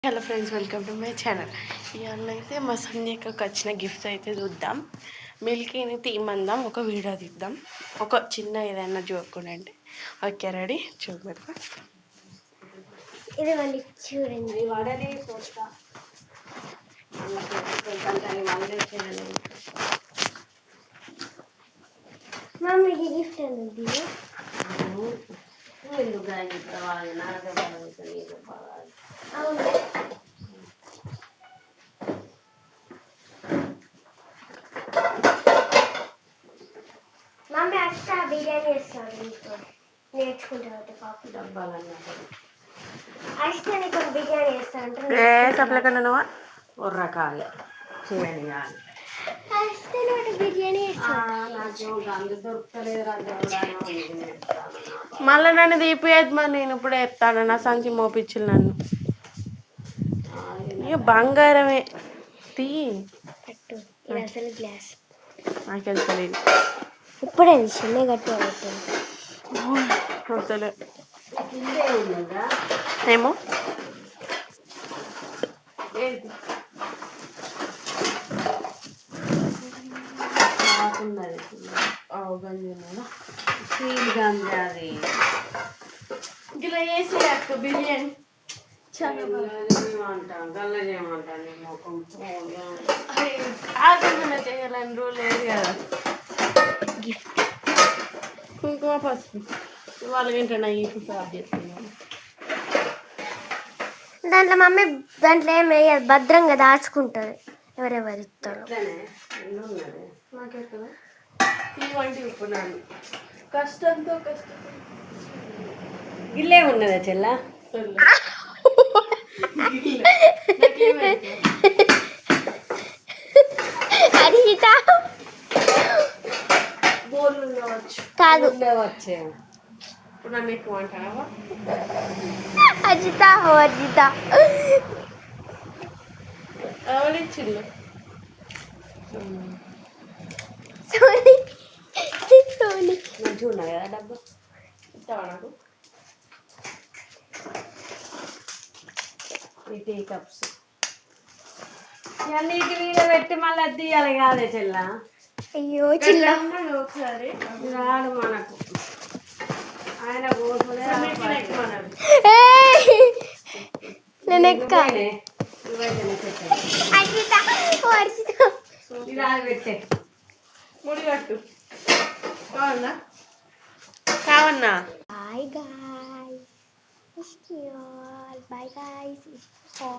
Hello friends, welcome to my channel. ఇవాళ అయితే మా సంధ్యకి వచ్చిన గిఫ్ట్స్ అయితే చూద్దాం. మిల్కీని తీమందాం, ఒక వీడియో తీద్దాం, ఒక చిన్న ఏదైనా చూడకుండా. Okay, ready? చూపెడతా. ఇది మళ్ళీ చూడండి. వడలి చూస్తా మమ్మీకి గిఫ్ట్ అనేది అవును. మమ్మీ అష్ట బిర్యానీ వేస్తాను నీకు నేర్చుకుంటాను. పాప డబ్బాలన్నమాట అష్ట నీకు బిర్యానీ వేస్తాను. సప్లకన్నా ఉర్రకాయ చేయాలి. అష్ట నోటి బిర్యానీ మళ్ళీ నన్ను తీపియద్దు, మరి నేను ఇప్పుడే ఎత్తాను. నా సంచి మోపించు నన్ను. ఇక బంగారమే తీ కట్టు. ఇది అసలు గ్లాస్ నాకు వెళ్తలేదు. ఇప్పుడే చిన్న కట్టు వద్దలే ఏమో. ఇలా వేసి అక్క బిర్యానీ చాలా చేయాలని రూల్ లేదు కదా. గిఫ్ట్ కుంకుమ పసుపు వాళ్ళకేంటన్నా ఇప్పుడు స్టార్ట్ చేస్తున్నాను. దాంట్లో మమ్మీ దాంట్లో ఏం వేయదు, భద్రంగా దాచుకుంటుంది. ఎవరెవరు ఇస్తారు ఇవ్వండి ఇప్పుడు కష్టంతో గిల్లే ఉన్నదా చెల్లా? అరిజిత బోర్లు ఉండవచ్చు కాదు, వచ్చే ఇప్పుడు నన్ను ఎక్కువ అంటావా? అజిత అజిత ఎవరిచ్చిల్లు? సోని సోని మంచిగా ఉన్నాయి కదా డబ్బా. ఇస్తావా నాకు? ఈ టీ కప్స్ నీటి మీద పెట్టి మళ్ళీ అది తీయాలి కాదే చెల్లా. అయ్యో చిల్ల ఒకసారి రాడు మనకు ఆయన నేను ఎక్క అజిత అజిత ఇలా పెట్టే ముడి కట్టు. కావన్నా కావన్నా. Bye guys, bye guys.